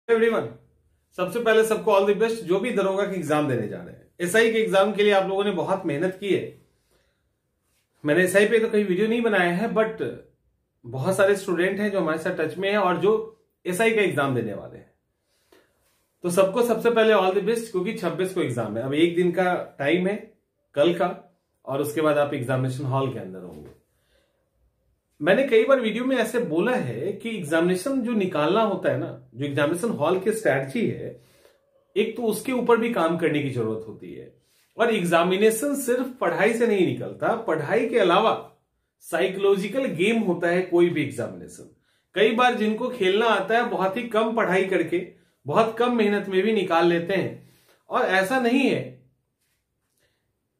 Everyone, सबसे पहले सबको ऑल द बेस्ट जो भी दरोगा के एग्जाम देने जा रहे हैं। एसआई के एग्जाम के लिए आप लोगों ने बहुत मेहनत की है। मैंने एसआई पे तो कहीं वीडियो नहीं बनाया है, बट बहुत सारे स्टूडेंट हैं जो हमारे साथ टच में हैं और जो एसआई का एग्जाम देने वाले हैं। तो सबको सबसे पहले ऑल द बेस्ट, क्योंकि 26 को एग्जाम है। अब एक दिन का टाइम है कल का, और उसके बाद आप एग्जामिनेशन हॉल के अंदर होंगे। मैंने कई बार वीडियो में ऐसे बोला है कि एग्जामिनेशन जो निकालना होता है ना, जो एग्जामिनेशन हॉल की स्ट्रैटेजी है, एक तो उसके ऊपर भी काम करने की जरूरत होती है। और एग्जामिनेशन सिर्फ पढ़ाई से नहीं निकलता, पढ़ाई के अलावा साइकोलॉजिकल गेम होता है कोई भी एग्जामिनेशन। कई बार जिनको खेलना आता है बहुत ही कम पढ़ाई करके, बहुत कम मेहनत में भी निकाल लेते हैं। और ऐसा नहीं है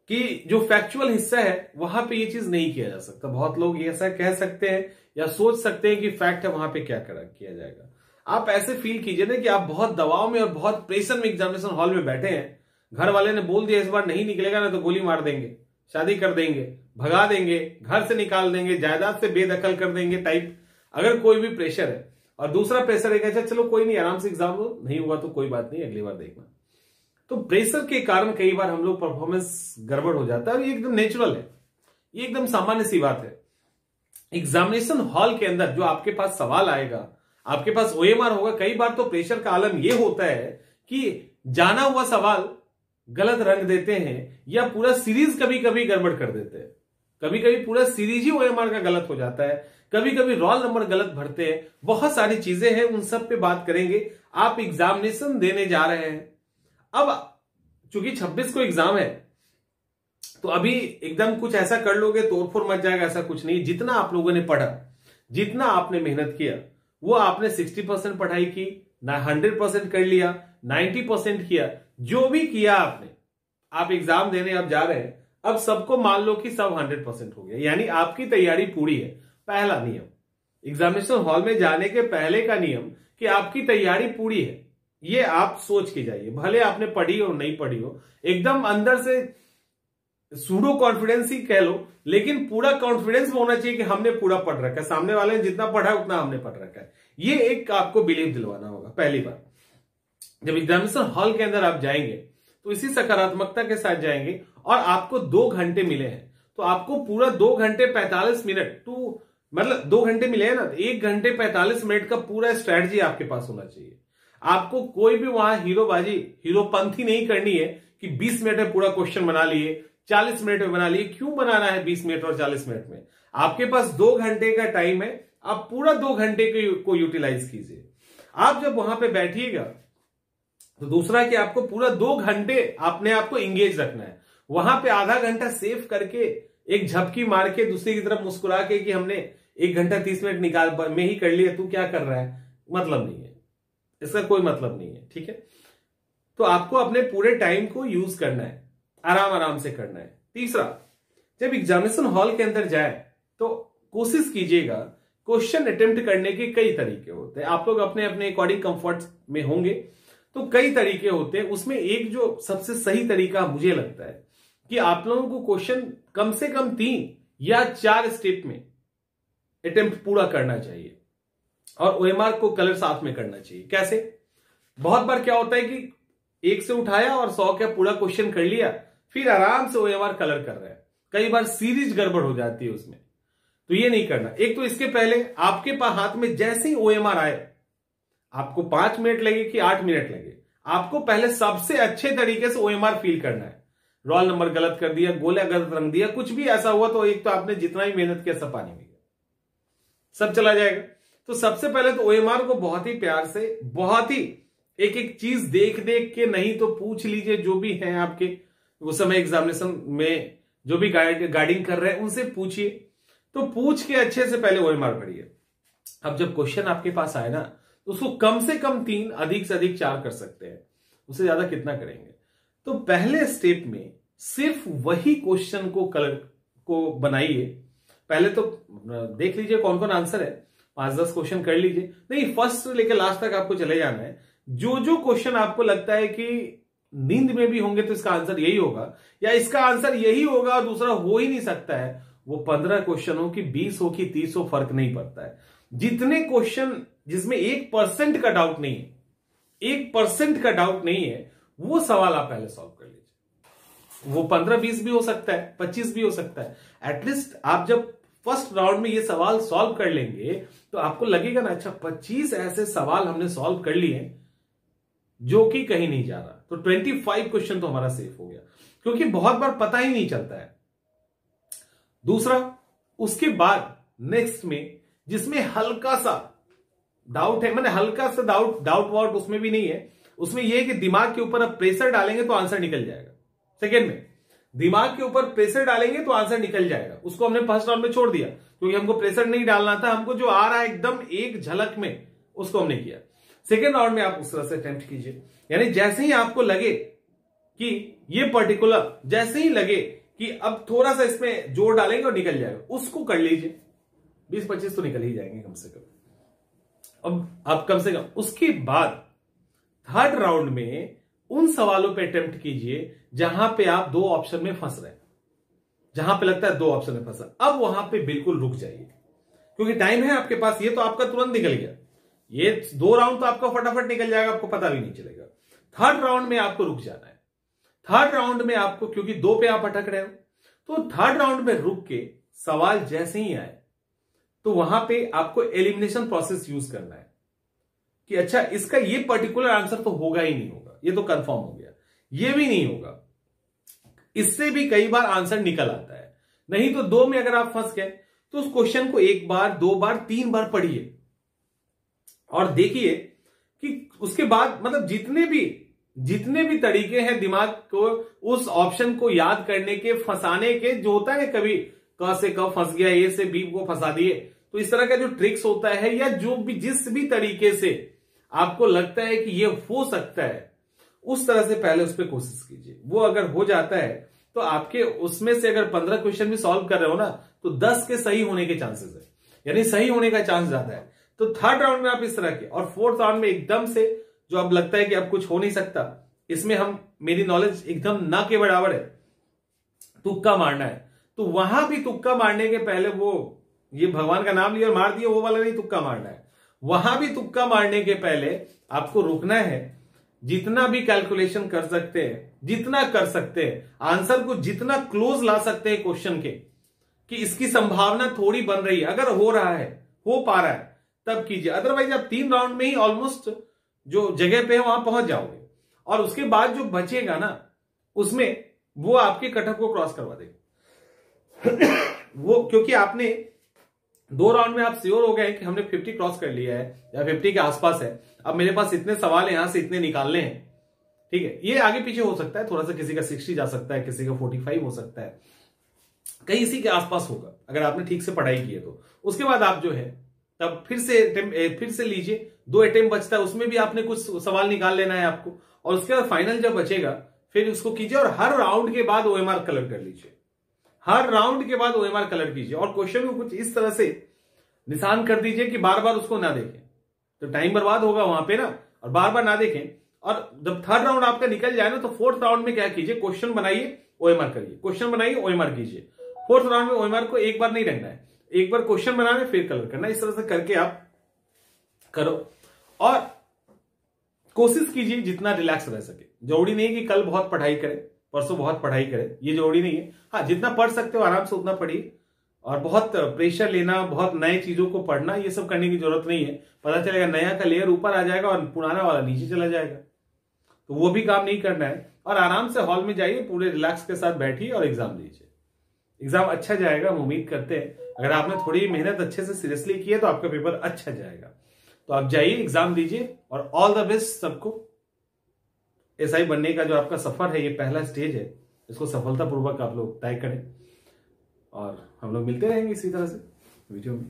कि जो फैक्चुअल हिस्सा है वहां पे ये चीज नहीं किया जा सकता। बहुत लोग ऐसा कह सकते हैं या सोच सकते हैं कि फैक्ट है वहां पे क्या किया जाएगा। आप ऐसे फील कीजिए ना कि आप बहुत दबाव में और बहुत प्रेशर में एग्जामिनेशन हॉल में बैठे हैं। घर वाले ने बोल दिया इस बार नहीं निकलेगा ना तो गोली मार देंगे, शादी कर देंगे, भगा देंगे, घर से निकाल देंगे, जायदाद से बेदखल कर देंगे टाइप अगर कोई भी प्रेशर है। और दूसरा प्रेशर है कि अच्छा चलो कोई नहीं, आराम से एग्जाम दो, नहीं हुआ तो कोई बात नहीं, अगली बार देखना। तो प्रेशर के कारण कई बार हम लोग परफॉर्मेंस गड़बड़ हो जाता है। और ये एकदम नेचुरल है, ये एकदम सामान्य सी बात है। एग्जामिनेशन हॉल के अंदर जो आपके पास सवाल आएगा, आपके पास ओएमआर होगा। कई बार तो प्रेशर का आलम यह होता है कि जाना हुआ सवाल गलत रंग देते हैं या पूरा सीरीज कभी कभी गड़बड़ कर देते हैं। कभी कभी पूरा सीरीज ही ओएमआर का गलत हो जाता है, कभी कभी रोल नंबर गलत भरते हैं। बहुत सारी चीजें हैं, उन सब पे बात करेंगे। आप एग्जामिनेशन देने जा रहे हैं। अब चूंकि 26 को एग्जाम है तो अभी एकदम कुछ ऐसा कर लोगे तोड़फोड़ मच जाएगा, ऐसा कुछ नहीं। जितना आप लोगों ने पढ़ा, जितना आपने मेहनत किया, वो आपने 60% पढ़ाई की, 100% कर लिया, 90% किया, जो भी किया आपने, आप एग्जाम देने अब जा रहे हैं। अब सबको मान लो कि सब 100% हो गया, यानी आपकी तैयारी पूरी है। पहला नियम एग्जामिनेशन हॉल में जाने के पहले का नियम कि आपकी तैयारी पूरी है, ये आप सोच के जाइए। भले आपने पढ़ी हो नहीं पढ़ी हो, एकदम अंदर से सूडो कॉन्फिडेंस ही कह लो, लेकिन पूरा कॉन्फिडेंस होना चाहिए कि हमने पूरा पढ़ रखा है, सामने वाले ने जितना पढ़ा है उतना हमने पढ़ रखा है। ये एक आपको बिलीव दिलवाना होगा। पहली बार जब एग्जामिनेशन हॉल के अंदर आप जाएंगे तो इसी सकारात्मकता के साथ जाएंगे। और आपको 2 घंटे मिले हैं तो आपको पूरा 2 घंटे 45 मिनट मतलब 2 घंटे मिले हैं ना, 1 घंटे 45 मिनट का पूरा स्ट्रैटेजी आपके पास होना चाहिए। आपको कोई भी वहां हीरोबाजी, हीरोपंथी नहीं करनी है कि 20 मिनट में पूरा क्वेश्चन बना लिए, 40 मिनट में बना लिए। क्यों बनाना है 20 मिनट और 40 मिनट में? आपके पास 2 घंटे का टाइम है, आप पूरा 2 घंटे को यूटिलाइज कीजिए। आप जब वहां पे बैठिएगा तो दूसरा कि आपको पूरा 2 घंटे अपने आप को इंगेज रखना है। वहां पे आधा घंटा सेव करके एक झपकी मार के दूसरी की तरफ मुस्कुरा के कि हमने 1 घंटा 30 मिनट निकाल में ही कर लिया, तू क्या कर रहा है, मतलब नहीं है, इसका कोई मतलब नहीं है। ठीक है, तो आपको अपने पूरे टाइम को यूज करना है, आराम आराम से करना है। तीसरा, जब एग्जामिनेशन हॉल के अंदर जाए तो कोशिश कीजिएगा, क्वेश्चन अटेम्प्ट करने के कई तरीके होते हैं। आप लोग अपने अपने अकॉर्डिंग कंफर्ट में होंगे तो कई तरीके होते हैं। उसमें एक जो सबसे सही तरीका मुझे लगता है कि आप लोगों को क्वेश्चन कम से कम 3 या 4 स्टेप में अटेम्प्ट पूरा करना चाहिए और ओएमआर को कलर साथ में करना चाहिए। कैसे? बहुत बार क्या होता है कि 1 से उठाया और 100 का पूरा क्वेश्चन कर लिया, फिर आराम से ओएमआर कलर कर रहा है। कई बार सीरीज गड़बड़ हो जाती है उसमें, तो ये नहीं करना। एक तो इसके पहले आपके पास हाथ में जैसे ही ओएमआर आए, आपको 5 मिनट लगे कि 8 मिनट लगे, आपको पहले सबसे अच्छे तरीके से ओएमआर फील करना है। रोल नंबर गलत कर दिया, गोला गलत रंग दिया, कुछ भी ऐसा हुआ तो एक तो आपने जितना ही मेहनत किया सब पानी में गया, सब चला जाएगा। तो सबसे पहले तो ओएमआर को बहुत ही प्यार से, बहुत ही एक एक चीज देख देख के, नहीं तो पूछ लीजिए जो भी है आपके उस समय एग्जामिनेशन में जो भी गाइडिंग कर रहे हैं उनसे पूछिए। तो पूछ के अच्छे से पहले ओएमआर पढ़िए। अब जब क्वेश्चन आपके पास आए ना तो उसको कम से कम 3, अधिक से अधिक 4 कर सकते हैं, उससे ज्यादा कितना करेंगे। तो पहले स्टेप में सिर्फ वही क्वेश्चन को कलर को बनाइए। पहले तो देख लीजिए कौन कौन आंसर है, 5-10 क्वेश्चन कर लीजिए। नहीं, फर्स्ट से लेकर लास्ट तक आपको चले जाना है। जो जो क्वेश्चन आपको लगता है कि नींद में भी होंगे तो इसका आंसर यही होगा या इसका आंसर यही होगा और दूसरा हो ही नहीं सकता है, वो 15 क्वेश्चन हो कि 20 हो कि 30 हो, फर्क नहीं पड़ता है। जितने क्वेश्चन जिसमें 1% का डाउट नहीं है 1% का डाउट नहीं है, वो सवाल आप पहले सॉल्व कर लीजिए। वो 15-20 भी हो सकता है, 25 भी हो सकता है। एटलीस्ट आप जब फर्स्ट राउंड में ये सवाल सॉल्व कर लेंगे तो आपको लगेगा ना, अच्छा 25 ऐसे सवाल हमने सॉल्व कर लिए जो कि कहीं नहीं जा रहा, तो 25 क्वेश्चन तो हमारा सेफ हो गया, क्योंकि बहुत बार पता ही नहीं चलता है। दूसरा, उसके बाद नेक्स्ट में जिसमें हल्का सा डाउट है, मैंने हल्का सा डाउट वाउट उसमें भी नहीं है, उसमें यह है कि दिमाग के ऊपर अब प्रेशर डालेंगे तो आंसर निकल जाएगा। सेकेंड में दिमाग के ऊपर प्रेशर डालेंगे तो आंसर निकल जाएगा, उसको हमने फर्स्ट राउंड में छोड़ दिया क्योंकि हमको प्रेशर नहीं डालना था, हमको जो आ रहा है एकदम एक झलक में उसको हमने किया। सेकेंड राउंड में आप उस तरह से अटेम्प्ट कीजिए, यानी जैसे ही आपको लगे कि ये पर्टिकुलर, जैसे ही लगे कि अब थोड़ा सा इसमें जोर डालेंगे और निकल जाएगा, उसको कर लीजिए। 20-25 तो निकल ही जाएंगे कम से कम। अब आप कम से कम उसके बाद थर्ड राउंड में उन सवालों पे अटेम्प्ट कीजिए जहां पे आप 2 ऑप्शन में फंस रहे हैं, जहां पे लगता है 2 ऑप्शन में फंसा, अब वहां पे बिल्कुल रुक जाइए, क्योंकि टाइम है आपके पास। ये तो आपका तुरंत निकल गया, ये 2 राउंड तो आपका फटाफट निकल जाएगा, आपको पता भी नहीं चलेगा। थर्ड राउंड में आपको रुक जाना है। थर्ड राउंड में आपको, क्योंकि 2 पे आप अटक रहे हो, तो थर्ड राउंड में रुक के सवाल जैसे ही आए तो वहां पे आपको एलिमिनेशन प्रोसेस यूज करना है कि अच्छा इसका ये पर्टिकुलर आंसर तो होगा ही नहीं होगा, ये तो कंफर्म हो गया, ये भी नहीं होगा। इससे भी कई बार आंसर निकल आता है। नहीं तो 2 में अगर आप फंस गए तो उस क्वेश्चन को 1 बार 2 बार 3 बार पढ़िए और देखिए कि उसके बाद मतलब जितने भी तरीके हैं दिमाग को उस ऑप्शन को याद करने के, फंसाने के, जो होता है कभी क से क फंस गया, ए से बी को फंसा दिए, तो इस तरह का जो ट्रिक्स होता है या जो भी जिस भी तरीके से आपको लगता है कि ये हो सकता है, उस तरह से पहले उस पर कोशिश कीजिए। वो अगर हो जाता है तो आपके उसमें से अगर 15 क्वेश्चन भी सॉल्व कर रहे हो ना, तो 10 के सही होने के चांसेस है, यानी सही होने का चांस ज्यादा है। तो थर्ड राउंड में आप इस तरह के, और फोर्थ राउंड में एकदम से जो अब लगता है कि अब कुछ हो नहीं सकता, इसमें हम मेरी नॉलेज एकदम ना के बराबर है, तुक्का मारना है, तो वहां भी तुक्का मारने के पहले वो ये भगवान का नाम लिया और मार दिया वो वाला नहीं, तुक्का मारना है। वहां भी तुक्का मारने के पहले आपको रुकना है, जितना भी कैलकुलेशन कर सकते हैं, जितना कर सकते हैं, आंसर को जितना क्लोज ला सकते हैं क्वेश्चन के, कि इसकी संभावना थोड़ी बन रही है, अगर हो रहा है, हो पा रहा है, तब कीजिए। अदरवाइज आप 3 राउंड में ही ऑलमोस्ट जो जगह पे है वहां पहुंच जाओगे, और उसके बाद जो बचेगा ना, उसमें वो आपके कटअप को क्रॉस करवा देगा। वो क्योंकि आपने 2 राउंड में आप श्योर हो गए कि हमने 50 क्रॉस कर लिया है या 50 के आसपास है, अब मेरे पास इतने सवाल है, यहां से इतने निकालने हैं, ठीक है। ये आगे पीछे हो सकता है, थोड़ा सा किसी का 60 जा सकता है, किसी का 45 हो सकता है, कहीं इसी के आसपास होगा अगर आपने ठीक से पढ़ाई की है तो। उसके बाद आप जो है तब फिर से लीजिए, 2 अटेम्प्ट बचता है, उसमें भी आपने कुछ सवाल निकाल लेना है आपको, और उसके बाद फाइनल जब बचेगा फिर उसको कीजिए, और हर राउंड के बाद ओएमआर कलर कर लीजिए, हर राउंड के बाद ओएमआर कलर कीजिए, और क्वेश्चन को कुछ इस तरह से निशान कर दीजिए कि बार बार उसको ना देखें, तो टाइम बर्बाद होगा वहां पे ना, और बार बार ना देखें। और जब थर्ड राउंड आपका निकल जाए ना, तो फोर्थ राउंड में क्या कीजिए, क्वेश्चन बनाइए, ओएमआर करिए, क्वेश्चन बनाइए, ओएमआर कीजिए। फोर्थ राउंड में ओएमआर को एक बार नहीं रखना है, एक बार क्वेश्चन बनाना है फिर कलर करना, इस तरह से करके आप करो, और कोशिश कीजिए जितना रिलैक्स रह सके। जरूरी नहीं कि कल बहुत पढ़ाई करें, परसों बहुत पढ़ाई करें, ये जरूरी नहीं है। हाँ, जितना पढ़ सकते हो आराम से उतना पढ़िए, और बहुत प्रेशर लेना, बहुत नए चीजों को पढ़ना, ये सब करने की जरूरत नहीं है। पता चलेगा नया का लेयर ऊपर आ जाएगा और पुराना वाला नीचे चला जाएगा, तो वो भी काम नहीं करना है। और आराम से हॉल में जाइए, पूरे रिलैक्स के साथ बैठिए और एग्जाम दीजिए। एग्जाम अच्छा जाएगा, हम उम्मीद करते हैं। अगर आपने थोड़ी मेहनत अच्छे से सीरियसली की है तो आपका पेपर अच्छा जाएगा। तो आप जाइए, एग्जाम दीजिए, और ऑल द बेस्ट सबको। एसआई बनने का जो आपका सफर है, ये पहला स्टेज है, इसको सफलतापूर्वक आप लोग तय करें, और हम लोग मिलते रहेंगे इसी तरह से वीडियो में।